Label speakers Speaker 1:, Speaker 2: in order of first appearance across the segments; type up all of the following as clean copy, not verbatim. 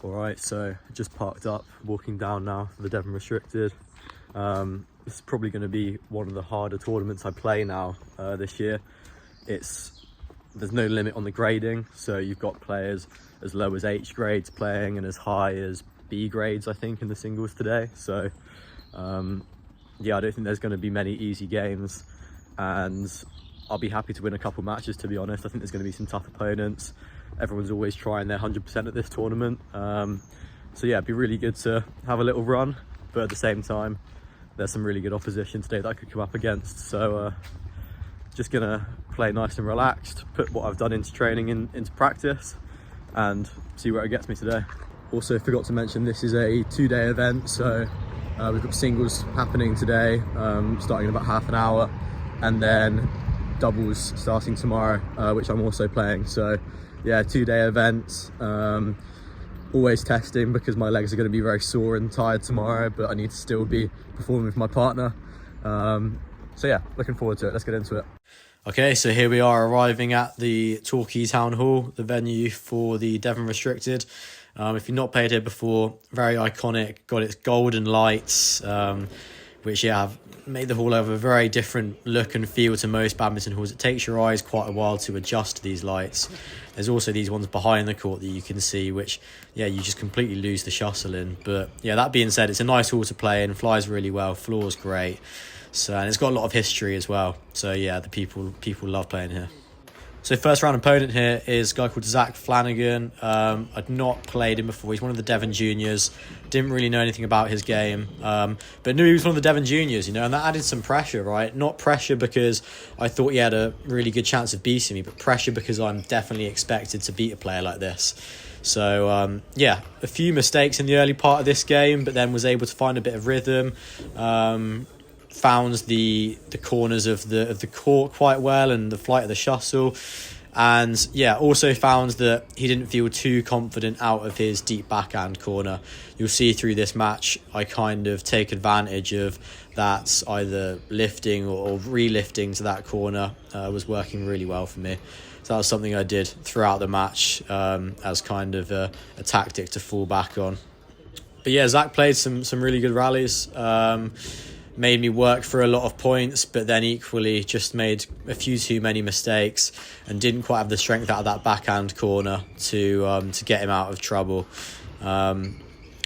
Speaker 1: Alright, so just parked up, walking down now for the Devon Restricted. This is probably going to be one of the harder tournaments I play now this year. There's no limit on the grading, so you've got players as low as H grades playing and as high as B grades, I think, in the singles today. So yeah, I don't think there's going to be many easy games, and I'll be happy to win a couple matches, to be honest. I think there's going to be some tough opponents. Everyone's always trying their 100% at this tournament. So yeah, it'd be really good to have a little run, but at the same time, there's some really good opposition today that I could come up against. So just gonna play nice and relaxed, put what I've done into training into practice, and see where it gets me today. Also forgot to mention, this is a 2-day event, so we've got singles happening today, starting in about half an hour, and then doubles starting tomorrow, which I'm also playing. So yeah, 2-day event. Always testing because my legs are going to be very sore and tired tomorrow, but I need to still be performing with my partner. So yeah, looking forward to it. Let's get into it. Okay, so here we are arriving at the Torquay Town Hall, the venue for the Devon Restricted. If you've not played here before, very iconic, got its golden lights, which have made the hall have a very different look and feel to most badminton halls. It takes your eyes quite a while to adjust to these lights. There's also these ones behind the court that you can see, which, yeah, you just completely lose the shuttle in. But yeah, that being said, it's a nice hall to play in, flies really well, floor's great. So, and it's got a lot of history as well. So yeah, the people love playing here. So first round opponent here is a guy called Zach Flanagan. I'd not played him before. He's one of the Devon juniors. Didn't really know anything about his game, but knew he was one of the Devon juniors, and that added some pressure, right? Not pressure because I thought he had a really good chance of beating me, but pressure because I'm definitely expected to beat a player like this. So yeah, a few mistakes in the early part of this game, but then was able to find a bit of rhythm. Found the corners of the court quite well and the flight of the shuttle, and yeah, also found that he didn't feel too confident out of his deep backhand corner. You'll see through this match I kind of take advantage of that, either lifting or re-lifting to that corner was working really well for me. So that was something I did throughout the match as kind of a tactic to fall back on. But yeah, Zach played some really good rallies. Made me work for a lot of points, but then equally just made a few too many mistakes and didn't quite have the strength out of that backhand corner to get him out of trouble. And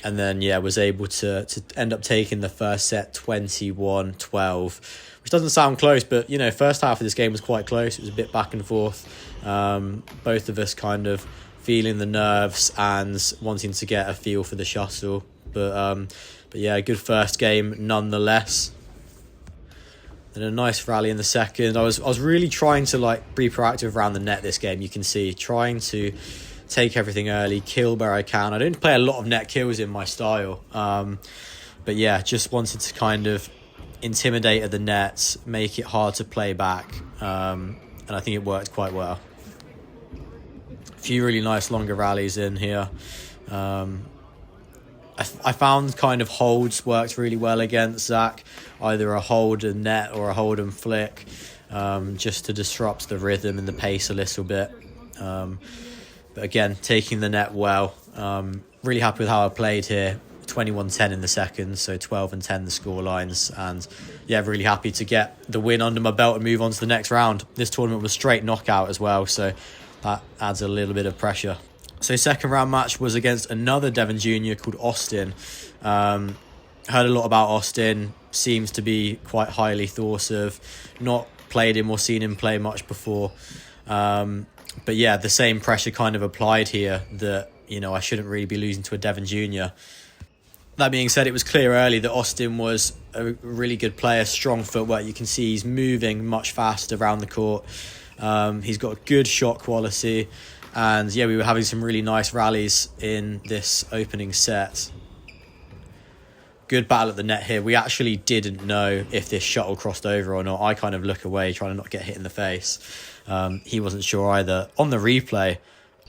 Speaker 1: then yeah, was able to end up taking the first set 21-12, which doesn't sound close, but first half of this game was quite close. It was a bit back and forth. Both of us kind of feeling the nerves and wanting to get a feel for the shuttle, but yeah, a good first game nonetheless. Then a nice rally in the second. I was really trying to be proactive around the net this game. You can see, trying to take everything early, kill where I can. I don't play a lot of net kills in my style, but yeah, just wanted to kind of intimidate at the net, make it hard to play back, and I think it worked quite well. A few really nice longer rallies in here. I found kind of holds worked really well against Zach, either a hold and net or a hold and flick, just to disrupt the rhythm and the pace a little bit. But again, taking the net well. Really happy with how I played here. 21-10 in the second, so 12-10 the score lines, and yeah, really happy to get the win under my belt and move on to the next round. This tournament was straight knockout as well, so that adds a little bit of pressure. So second round match was against another Devon junior called Austin. Heard a lot about Austin, seems to be quite highly thought of. Not played him or seen him play much before. But yeah, the same pressure kind of applied here that, I shouldn't really be losing to a Devon junior. That being said, it was clear early that Austin was a really good player, strong footwork. You can see he's moving much faster around the court. He's got good shot quality. And yeah, we were having some really nice rallies in this opening set. Good battle at the net here. We actually didn't know if this shuttle crossed over or not. I kind of look away, trying to not get hit in the face. He wasn't sure either. On the replay,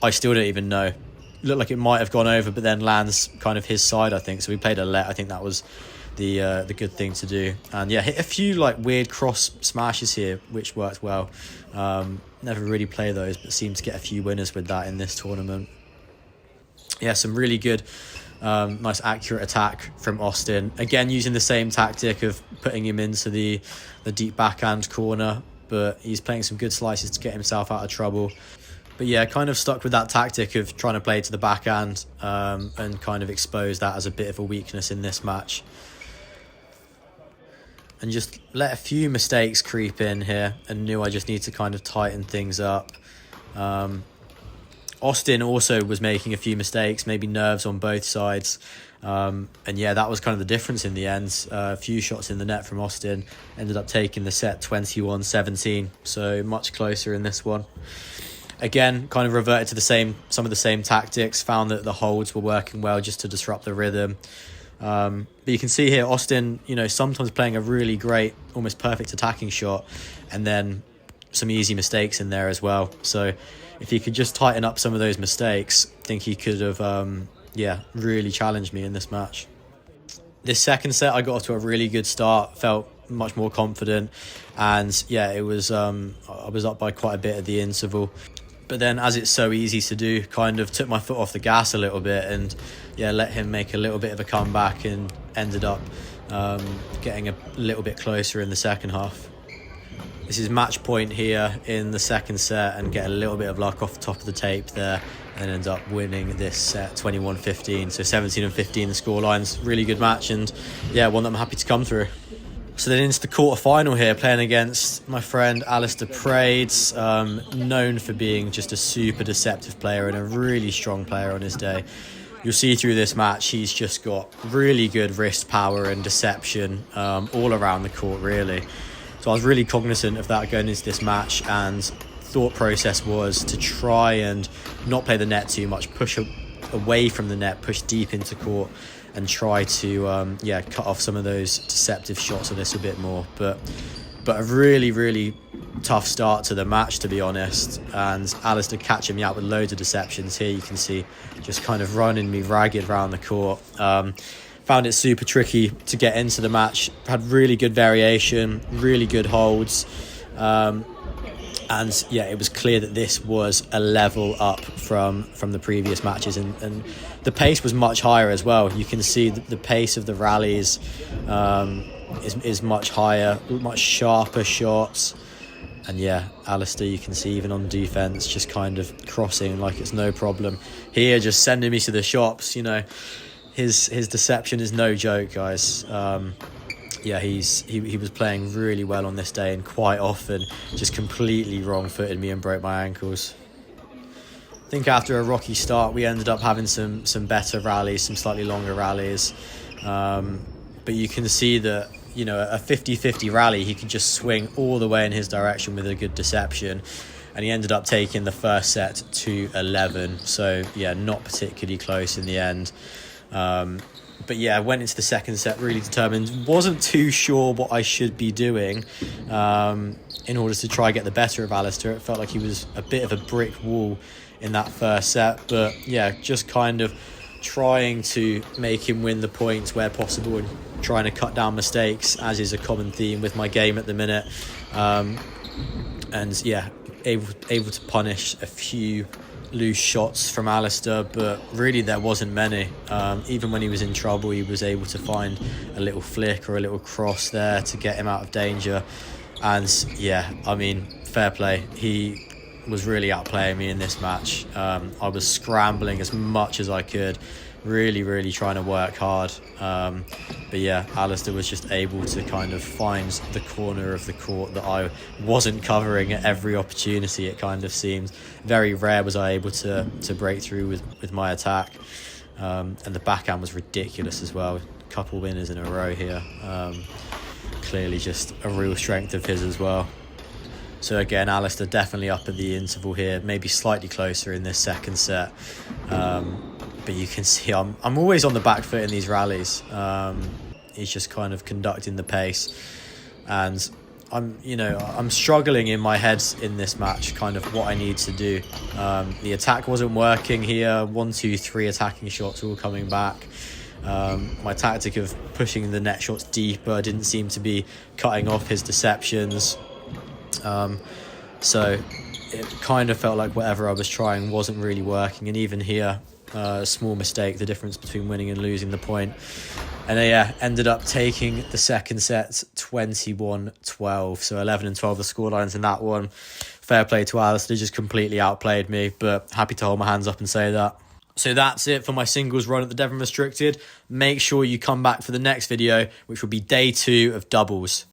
Speaker 1: I still don't even know. Looked like it might have gone over, but then lands kind of his side, I think. So we played a let. I think that was the good thing to do. And yeah, hit a few weird cross smashes here, which worked well. Never really play those, but seem to get a few winners with that in this tournament. yeah, some really good, nice accurate attack from Austin. Again, using the same tactic of putting him into the deep backhand corner, but he's playing some good slices to get himself out of trouble. But yeah, kind of stuck with that tactic of trying to play to the backhand, and kind of expose that as a bit of a weakness in this match. And just let a few mistakes creep in here, and knew I just need to kind of tighten things up. Austin also was making a few mistakes, maybe nerves on both sides. And yeah, that was kind of the difference in the end. A few shots in the net from Austin, ended up taking the set 21-17, so much closer in this one. Again, kind of reverted to some of the same tactics, found that the holds were working well just to disrupt the rhythm. But you can see here, Austin, sometimes playing a really great, almost perfect attacking shot, and then some easy mistakes in there as well. So if he could just tighten up some of those mistakes, I think he could have, really challenged me in this match. This second set, I got off to a really good start, felt much more confident, and yeah, it was, I was up by quite a bit at the interval. But then, as it's so easy to do, kind of took my foot off the gas a little bit, and yeah, let him make a little bit of a comeback, and ended up getting a little bit closer in the second half. This is match point here in the second set, and get a little bit of luck off the top of the tape there, and end up winning this set 21-15. So 17-15 the scorelines. Really good match, and yeah, one that I'm happy to come through. So then into the quarterfinal here, playing against my friend Alistair Prades, known for being just a super deceptive player and a really strong player on his day. You'll see through this match, he's just got really good wrist power and deception all around the court, really. So I was really cognizant of that going into this match, and thought process was to try and not play the net too much, push away from the net, push deep into court, and try to cut off some of those deceptive shots a little bit more. But a really, really tough start to the match, to be honest, and Alistair catching me out with loads of deceptions. Here you can see just kind of running me ragged around the court. Found it super tricky to get into the match. Had really good variation, really good holds, and yeah, it was clear that this was a level up from the previous matches, and the pace was much higher as well. You can see the pace of the rallies is much higher, much sharper shots. And yeah, Alistair, you can see even on defence, just kind of crossing like it's no problem. Here, just sending me to the shops, his deception is no joke, guys. He was playing really well on this day, and quite often just completely wrong-footed me and broke my ankles. I think after a rocky start, we ended up having some better rallies, some slightly longer rallies. But you can see that, a 50-50 rally, he could just swing all the way in his direction with a good deception. And he ended up taking the first set to 11. So, yeah, not particularly close in the end. But yeah, I went into the second set really determined. Wasn't too sure what I should be doing in order to try and get the better of Alistair. It felt like he was a bit of a brick wall in that first set. But yeah, just kind of trying to make him win the points where possible, and trying to cut down mistakes, as is a common theme with my game at the minute. And yeah, able to punish a few loose shots from Alistair, but really there wasn't many. Even when he was in trouble, he was able to find a little flick or a little cross there to get him out of danger. And yeah, I mean, fair play. He was really outplaying me in this match. I was scrambling as much as I could, really trying to work hard. But yeah, Alistair was just able to kind of find the corner of the court that I wasn't covering at every opportunity. It kind of seemed very rare was I able to break through with my attack. And the backhand was ridiculous as well. A couple winners in a row here. Clearly just a real strength of his as well. So again, Alistair definitely up at the interval here, maybe slightly closer in this second set. But you can see I'm always on the back foot in these rallies. He's just kind of conducting the pace, and I'm struggling in my head in this match, kind of what I need to do. The attack wasn't working here. 1, 2, 3 attacking shots all coming back. My tactic of pushing the net shots deeper didn't seem to be cutting off his deceptions. So it kind of felt like whatever I was trying wasn't really working. And even here, Small mistake, the difference between winning and losing the point. And they ended up taking the second set 21-12. So 11 and 12 the scorelines in that one. Fair play to Alice. They just completely outplayed me, but happy to hold my hands up and say that. So that's it for my singles run at the Devon Restricted. Make sure you come back for the next video, which will be day 2 of doubles.